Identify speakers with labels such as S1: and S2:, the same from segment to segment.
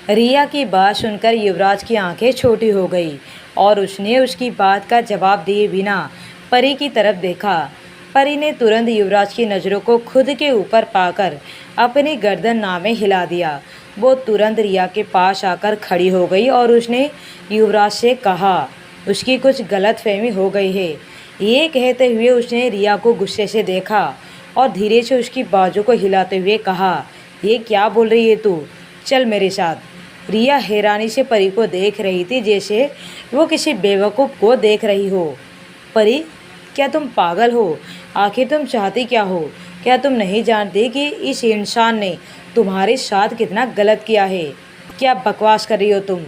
S1: रिया की बात सुनकर युवराज की आंखें छोटी हो गई और उसने उसकी बात का जवाब दिए बिना परी की तरफ देखा। परी ने तुरंत युवराज की नज़रों को खुद के ऊपर पाकर अपनी गर्दन नामे हिला दिया। वो तुरंत रिया के पास आकर खड़ी हो गई और उसने युवराज से कहा, उसकी कुछ गलतफहमी हो गई है। ये कहते हुए उसने रिया को गुस्से से देखा और धीरे से उसकी बाजू को हिलाते हुए कहा, ये क्या बोल रही है तू? चल मेरे साथ। रिया हैरानी से परी को देख रही थी, जैसे वो किसी बेवकूफ़ को देख रही हो। परी, क्या तुम पागल हो? आखिर तुम चाहती क्या हो? क्या तुम नहीं जानती कि इस इंसान ने तुम्हारे साथ कितना गलत किया है? क्या बकवास कर रही हो तुम?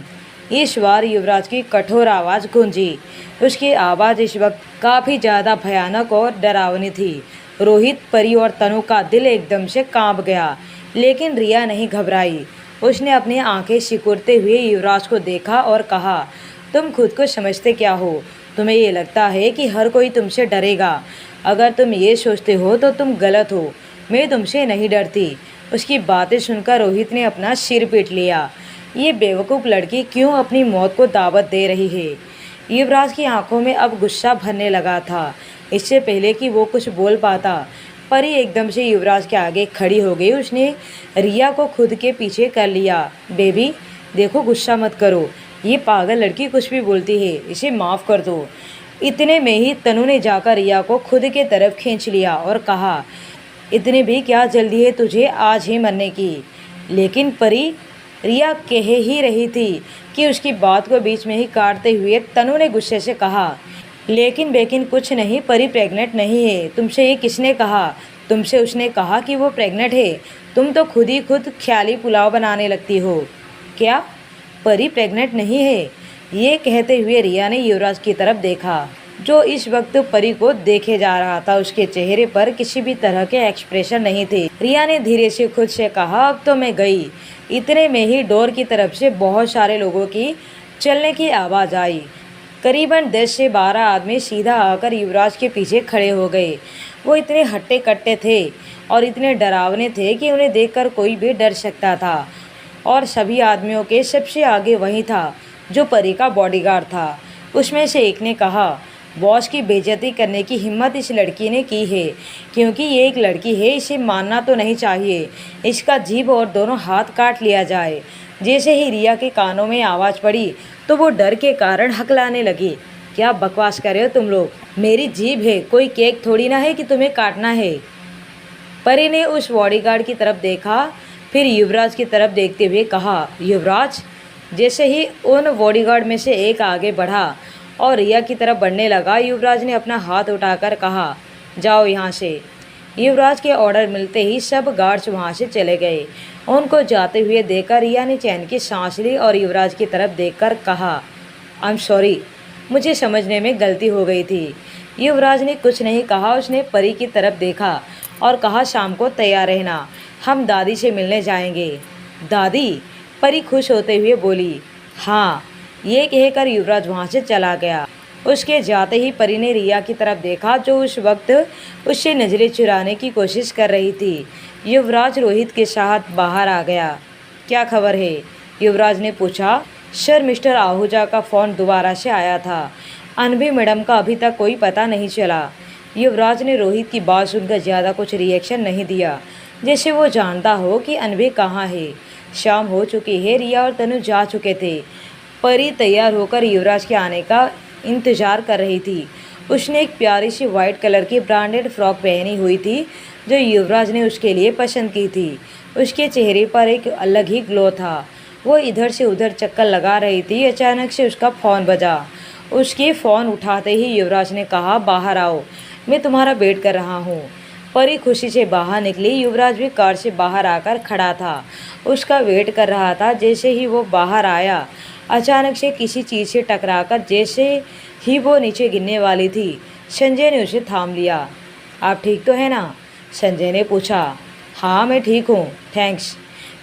S1: इस बार युवराज की कठोर आवाज़ गूंजी। उसकी आवाज़ इस वक्त काफ़ी ज़्यादा भयानक और डरावनी थी। रोहित, परी और तनु का दिल एकदम से कांप गया, लेकिन रिया नहीं घबराई। उसने अपनी आंखें सिकुड़ते हुए युवराज को देखा और कहा, तुम खुद को समझते क्या हो? तुम्हें ये लगता है कि हर कोई तुमसे डरेगा? अगर तुम ये सोचते हो तो तुम गलत हो। मैं तुमसे नहीं डरती। उसकी बातें सुनकर रोहित ने अपना सिर पीट लिया। ये बेवकूफ़ लड़की क्यों अपनी मौत को दावत दे रही है? युवराज की आंखों में अब गुस्सा भरने लगा था। इससे पहले कि वो कुछ बोल पाता, परी एकदम से युवराज के आगे खड़ी हो गई। उसने रिया को खुद के पीछे कर लिया। बेबी देखो, गुस्सा मत करो। ये पागल लड़की कुछ भी बोलती है, इसे माफ़ कर दो। इतने में ही तनु ने जाकर रिया को खुद के तरफ खींच लिया और कहा, इतने भी क्या जल्दी है तुझे आज ही मरने की? लेकिन परी, रिया कह ही रही थी कि उसकी बात को बीच में ही काटते हुए तनु ने गुस्से से कहा, लेकिन बेकिन कुछ नहीं, परी प्रेग्नेंट नहीं है। तुमसे ये किसने कहा? तुमसे उसने कहा कि वो प्रेग्नेंट है? तुम तो खुद ही खुद ख्याली पुलाव बनाने लगती हो। क्या परी प्रेग्नेंट नहीं है? ये कहते हुए रिया ने युवराज की तरफ देखा, जो इस वक्त परी को देखे जा रहा था। उसके चेहरे पर किसी भी तरह के एक्सप्रेशन नहीं थे। रिया ने धीरे से खुद से कहा, अब तो मैं गई। इतने में ही डोर की तरफ से बहुत सारे लोगों की चलने की आवाज़ आई। करीबन 10 से 12 आदमी सीधा आकर युवराज के पीछे खड़े हो गए। वो इतने हट्टे कट्टे थे और इतने डरावने थे कि उन्हें देखकर कोई भी डर सकता था। और सभी आदमियों के सबसे आगे वही था जो परी का बॉडीगार्ड था। उसमें से एक ने कहा, बॉस की बेइज्जती करने की हिम्मत इस लड़की ने की है। क्योंकि ये एक लड़की है, इसे मानना तो नहीं चाहिए। इसका जीभ और दोनों हाथ काट लिया जाए। जैसे ही रिया के कानों में आवाज़ पड़ी तो वो डर के कारण हकलाने लगी। क्या बकवास कर रहे हो तुम लोग? मेरी जीभ है, कोई केक थोड़ी ना है कि तुम्हें काटना है। परी ने उस बॉडीगार्ड की तरफ देखा, फिर युवराज की तरफ देखते हुए कहा, युवराज। जैसे ही उन बॉडीगार्ड में से एक आगे बढ़ा और रिया की तरफ बढ़ने लगा, युवराज ने अपना हाथ उठाकर कहा, जाओ यहाँ से। युवराज के ऑर्डर मिलते ही सब गार्ड्स वहाँ से चले गए। उनको जाते हुए देखकर रिया ने चैन की सांस ली और युवराज की तरफ देखकर कहा, आई एम सॉरी, मुझे समझने में गलती हो गई थी। युवराज ने कुछ नहीं कहा। उसने परी की तरफ देखा और कहा, शाम को तैयार रहना, हम दादी से मिलने जाएंगे। दादी? परी खुश होते हुए बोली, हाँ। ये कहकर युवराज वहाँ से चला गया। उसके जाते ही परी ने रिया की तरफ देखा, जो उस वक्त उससे नज़रें चुराने की कोशिश कर रही थी। युवराज रोहित के साथ बाहर आ गया। क्या खबर है? युवराज ने पूछा। सर, मिस्टर आहूजा का फ़ोन दोबारा से आया था। अनभी मैडम का अभी तक कोई पता नहीं चला। युवराज ने रोहित की बात सुनकर ज़्यादा कुछ रिएक्शन नहीं दिया, जैसे वो जानता हो कि अनभी कहाँ है। शाम हो चुकी है, रिया और तनु जा चुके थे। परी तैयार होकर युवराज के आने का इंतज़ार कर रही थी। उसने एक प्यारी सी वाइट कलर की ब्रांडेड फ्रॉक पहनी हुई थी, जो युवराज ने उसके लिए पसंद की थी। उसके चेहरे पर एक अलग ही ग्लो था। वो इधर से उधर चक्कर लगा रही थी। अचानक से उसका फ़ोन बजा। उसके फ़ोन उठाते ही युवराज ने कहा, बाहर आओ, मैं तुम्हारा वेट कर रहा हूँ। परी खुशी से बाहर निकली। युवराज भी कार से बाहर आकर खड़ा था, उसका वेट कर रहा था। जैसे ही वो बाहर आया, अचानक से किसी चीज़ से टकराकर जैसे ही वो नीचे गिरने वाली थी, संजय ने उसे थाम लिया। आप ठीक तो है ना? संजय ने पूछा। हाँ, मैं ठीक हूँ, थैंक्स,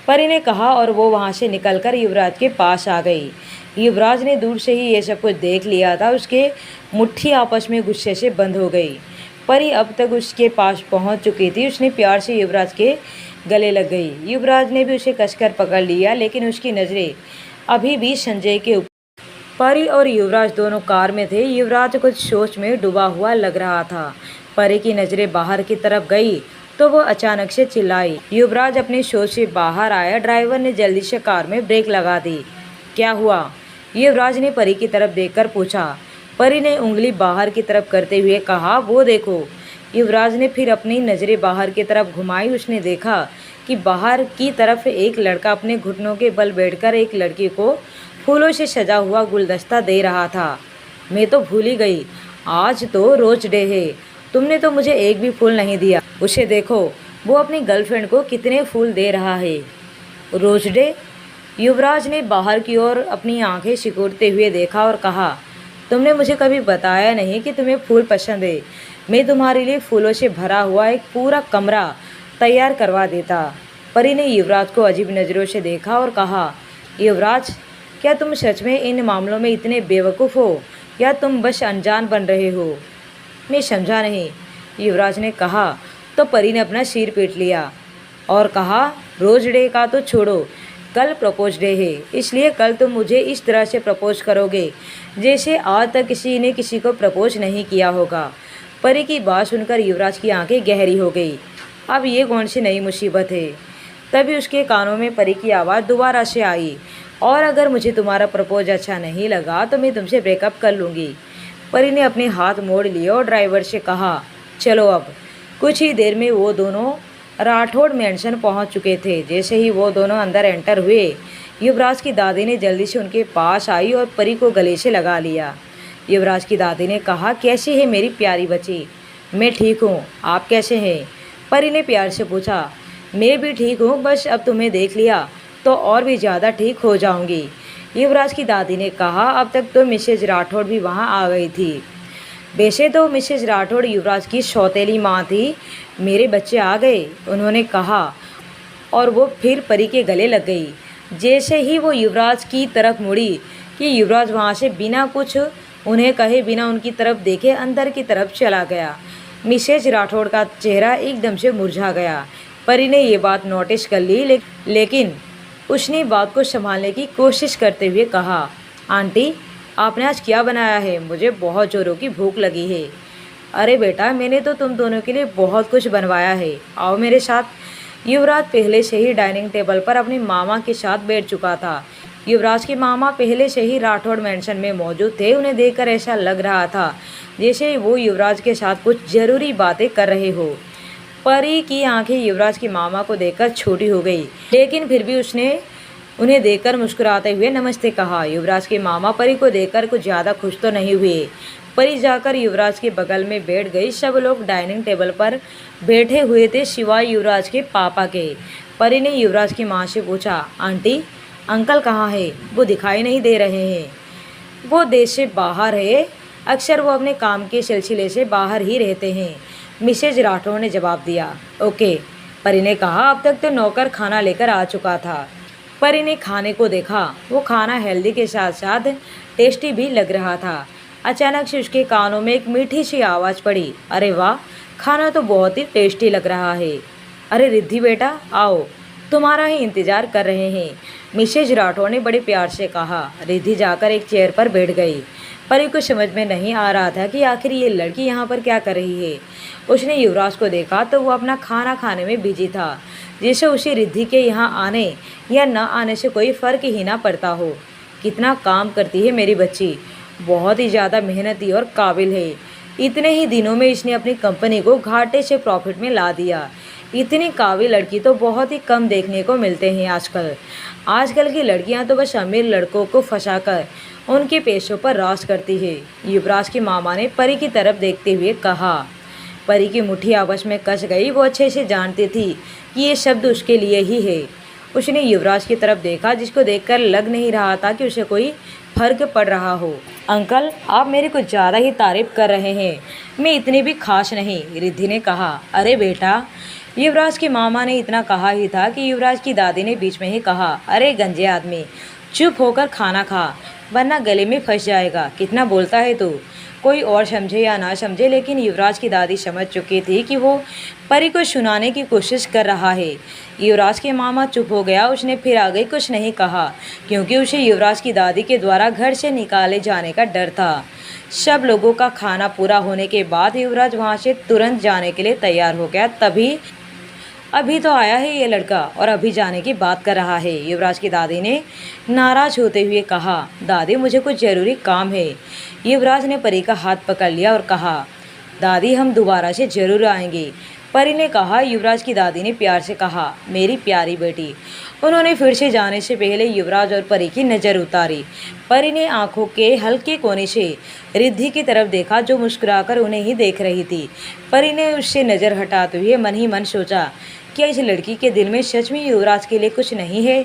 S1: परी ने कहा और वो वहाँ से निकलकर युवराज के पास आ गई। युवराज ने दूर से ही ये सब कुछ देख लिया था। उसके मुट्ठी आपस में गुस्से से बंद हो गई। परी अब तक उसके पास पहुँच चुकी थी। उसने प्यार से युवराज के गले लग गई। युवराज ने भी उसे कसकर पकड़ लिया, लेकिन उसकी नज़रें अभी भी संजय के ऊपर। परी और युवराज दोनों कार में थे। युवराज कुछ सोच में डूबा हुआ लग रहा था। परी की नज़रें बाहर की तरफ गई तो वो अचानक से चिल्लाई। युवराज अपनी सोच से बाहर आया। ड्राइवर ने जल्दी से कार में ब्रेक लगा दी। क्या हुआ? युवराज ने परी की तरफ देखकर पूछा। परी ने उंगली बाहर की तरफ करते हुए कहा, वो देखो। युवराज ने फिर अपनी नज़रें बाहर की तरफ घुमाई। उसने देखा कि बाहर की तरफ एक लड़का अपने घुटनों के बल बैठकर एक लड़की को फूलों से सजा हुआ गुलदस्ता दे रहा था। मैं तो भूल ही गई, आज तो रोज डे है। तुमने तो मुझे एक भी फूल नहीं दिया। उसे देखो, वो अपनी गर्लफ्रेंड को कितने फूल दे रहा है। Rose day? युवराज ने बाहर की ओर अपनी आंखें सिकुड़ते हुए देखा और कहा, तुमने मुझे कभी बताया नहीं कि तुम्हें फूल पसंद है। मैं तुम्हारे लिए फूलों से भरा हुआ एक पूरा कमरा तैयार करवा देता। परी ने युवराज को अजीब नज़रों से देखा और कहा, युवराज, क्या तुम सच में इन मामलों में इतने बेवकूफ़ हो या तुम बस अनजान बन रहे हो? मैं समझा नहीं, युवराज ने कहा। तो परी ने अपना सिर पीट लिया और कहा, रोज डे का तो छोड़ो, कल प्रपोज डे है, इसलिए कल तुम मुझे इस तरह से प्रपोज करोगे जैसे आज तक किसी ने किसी को प्रपोज नहीं किया होगा। परी की बात सुनकर युवराज की आंखें गहरी हो गई। अब ये कौन सी नई मुसीबत है? तभी उसके कानों में परी की आवाज़ दोबारा से आई, और अगर मुझे तुम्हारा प्रपोज अच्छा नहीं लगा तो मैं तुमसे ब्रेकअप कर लूँगी। परी ने अपने हाथ मोड़ लिए और ड्राइवर से कहा, चलो अब। कुछ ही देर में वो दोनों राठौड़ मैंशन पहुंच चुके थे। जैसे ही वो दोनों अंदर एंटर हुए, युवराज की दादी ने जल्दी से उनके पास आई और परी को गले से लगा लिया। युवराज की दादी ने कहा, कैसी है मेरी प्यारी बच्ची? मैं ठीक हूँ, आप कैसे हैं? परी ने प्यार से पूछा। मैं भी ठीक हूँ, बस अब तुम्हें देख लिया तो और भी ज़्यादा ठीक हो जाऊँगी। युवराज की दादी ने कहा। अब तक तो मिसेज राठौड़ भी वहाँ आ गई थी। वैसे तो मिसेज राठौड़ युवराज की सौतेली माँ थी। मेरे बच्चे आ गए, उन्होंने कहा, और वो फिर परी के गले लग गई। जैसे ही वो युवराज की तरफ मुड़ी कि युवराज वहाँ से बिना कुछ उन्हें कहे, बिना उनकी तरफ देखे अंदर की तरफ चला गया। मिसेज राठौड़ का चेहरा एकदम से मुरझा गया। परी ने ये बात नोटिस कर ली, लेकिन उसने बात को संभालने की कोशिश करते हुए कहा, आंटी, आपने आज क्या बनाया है? मुझे बहुत ज़ोरों की भूख लगी है। अरे बेटा, मैंने तो तुम दोनों के लिए बहुत कुछ बनवाया है, आओ मेरे साथ। युवराज पहले से ही डाइनिंग टेबल पर अपनी मामा के साथ बैठ चुका था। युवराज के मामा पहले से ही राठौड़ मैंशन में मौजूद थे। उन्हें देखकर ऐसा लग रहा था जैसे वो युवराज के साथ कुछ ज़रूरी बातें कर रहे हो। परी की आंखें युवराज की मामा को देखकर छोटी हो गई, लेकिन फिर भी उसने उन्हें देखकर मुस्कुराते हुए नमस्ते कहा। युवराज के मामा परी को देखकर कुछ ज़्यादा खुश तो नहीं हुए। परी जाकर युवराज के बगल में बैठ गई। सब लोग डाइनिंग टेबल पर बैठे हुए थे सिवाय युवराज के पापा के। परी ने युवराज की माँ से पूछा, आंटी, अंकल कहाँ है? वो दिखाई नहीं दे रहे हैं। वो देश से बाहर है, अक्सर वो अपने काम के सिलसिले से बाहर ही रहते हैं, मिसेज राठौड़ ने जवाब दिया। ओके, परी ने कहा। अब तक तो नौकर खाना लेकर आ चुका था। परी ने खाने को देखा। वो खाना हेल्दी के साथ साथ टेस्टी भी लग रहा था। अचानक से उसके कानों में एक मीठी सी आवाज़ पड़ी, अरे वाह, खाना तो बहुत ही टेस्टी लग रहा है। अरे रिद्धि बेटा, आओ, तुम्हारा ही इंतज़ार कर रहे हैं, मिसेज राठौड़ ने बड़े प्यार से कहा। रिद्धि जाकर एक चेयर पर बैठ गई। परी को समझ में नहीं आ रहा था कि आखिर ये लड़की यहाँ पर क्या कर रही है। उसने युवराज को देखा तो वो अपना खाना खाने में बिजी था, जैसे उसे रिद्धि के यहाँ आने या न आने से कोई फ़र्क ही ना पड़ता हो। कितना काम करती है मेरी बच्ची, बहुत ही ज़्यादा मेहनती और काबिल है। इतने ही दिनों में इसने अपनी कंपनी को घाटे से प्रॉफिट में ला दिया। इतनी काबिल लड़की तो बहुत ही कम देखने को मिलते हैं आजकल की लड़कियां तो बस अमीर लड़कों को फंसाकर उनके पेशों पर राज करती है। युवराज की मामा ने परी की तरफ देखते हुए कहा। परी की मुट्ठी आपस में कस गई। वो अच्छे से जानती थी कि ये शब्द उसके लिए ही है। उसने युवराज की तरफ देखा, जिसको देखकर लग नहीं रहा था कि उसे कोई फर्क पड़ रहा हो। अंकल, आप मेरी कुछ ज़्यादा ही तारीफ कर रहे हैं, मैं इतनी भी खास नहीं, रिद्धि ने कहा। अरे बेटा, युवराज की मामा ने इतना कहा ही था कि युवराज की दादी ने बीच में ही कहा, अरे गंजे आदमी, चुप होकर खाना खा। वरना गले में फंस जाएगा। कितना बोलता है तू। कोई और समझे या ना समझे, लेकिन युवराज की दादी समझ चुकी थी कि वो परी को सुनाने की कोशिश कर रहा है। युवराज के मामा चुप हो गया। उसने फिर आगे कुछ नहीं कहा, क्योंकि उसे युवराज की दादी के द्वारा घर से निकाले जाने का डर था। सब लोगों का खाना पूरा होने के बाद युवराज वहाँ से तुरंत जाने के लिए तैयार हो गया। तभी अभी तो आया है ये लड़का और अभी जाने की बात कर रहा है। युवराज की दादी ने नाराज होते हुए कहा, दादी मुझे कुछ ज़रूरी काम है। युवराज ने परी का हाथ पकड़ लिया और कहा, दादी हम दोबारा से ज़रूर आएंगे। परी ने कहा। युवराज की दादी ने प्यार से कहा, मेरी प्यारी बेटी। उन्होंने फिर से जाने से पहले युवराज और परी की नज़र उतारी। परी ने आंखों के हल्के कोने से रिद्धि की तरफ देखा, जो मुस्कुराकर उन्हें ही देख रही थी। परी ने उससे नज़र हटाते हुए मन ही मन सोचा, क्या इस लड़की के दिल में सच में युवराज के लिए कुछ नहीं है।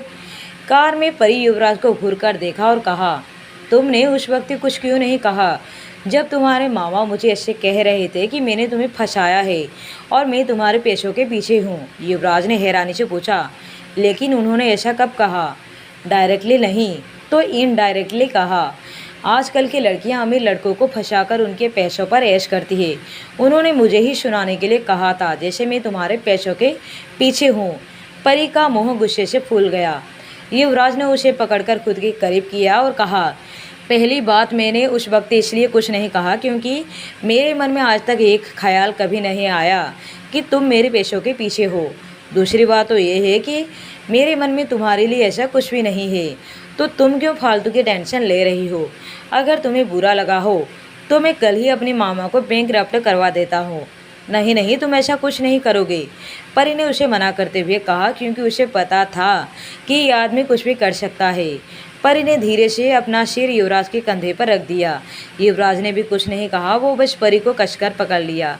S1: कार में परी युवराज को घूर कर देखा और कहा, तुमने उस वक्त कुछ क्यों नहीं कहा जब तुम्हारे मामा मुझे ऐसे कह रहे थे कि मैंने तुम्हें फंसाया है और मैं तुम्हारे पैसों के पीछे हूँ। युवराज ने हैरानी से पूछा, लेकिन उन्होंने ऐसा कब कहा। डायरेक्टली नहीं तो इनडायरेक्टली कहा। आजकल की लड़कियां अमीर लड़कों को फंसाकर उनके पैसों पर ऐश करती है। उन्होंने मुझे ही सुनाने के लिए कहा था, जैसे मैं तुम्हारे पैसों के पीछे हूँ। परी का मुँह गुस्से से फूल गया। युवराज ने उसे पकड़कर खुद के करीब किया और कहा, पहली बात मैंने उस वक्त इसलिए कुछ नहीं कहा क्योंकि मेरे मन में आज तक एक ख्याल कभी नहीं आया कि तुम मेरे पैसों के पीछे हो। दूसरी बात तो ये है कि मेरे मन में तुम्हारे लिए ऐसा कुछ भी नहीं है, तो तुम क्यों फालतू की टेंशन ले रही हो। अगर तुम्हें बुरा लगा हो तो मैं कल ही अपने मामा को बैंकरप्ट करवा देता हूँ। नहीं नहीं, तुम ऐसा कुछ नहीं करोगे। परी ने उसे मना करते हुए कहा, क्योंकि उसे पता था कि ये आदमी कुछ भी कर सकता है। परी ने धीरे से अपना सिर युवराज के कंधे पर रख दिया। युवराज ने भी कुछ नहीं कहा, वो बस परी को कसकर पकड़ लिया।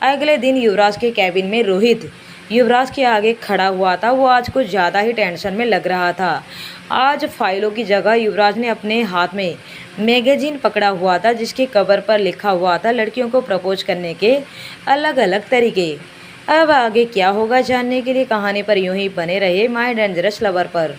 S1: अगले दिन युवराज के कैबिन में रोहित युवराज के आगे खड़ा हुआ था। वो आज कुछ ज़्यादा ही टेंशन में लग रहा था। आज फाइलों की जगह युवराज ने अपने हाथ में मैगजीन पकड़ा हुआ था, जिसके कवर पर लिखा हुआ था लड़कियों को प्रपोज करने के अलग अलग तरीके। अब आगे क्या होगा जानने के लिए कहानी पर यूं ही बने रहे माय डेंजरस लवर पर।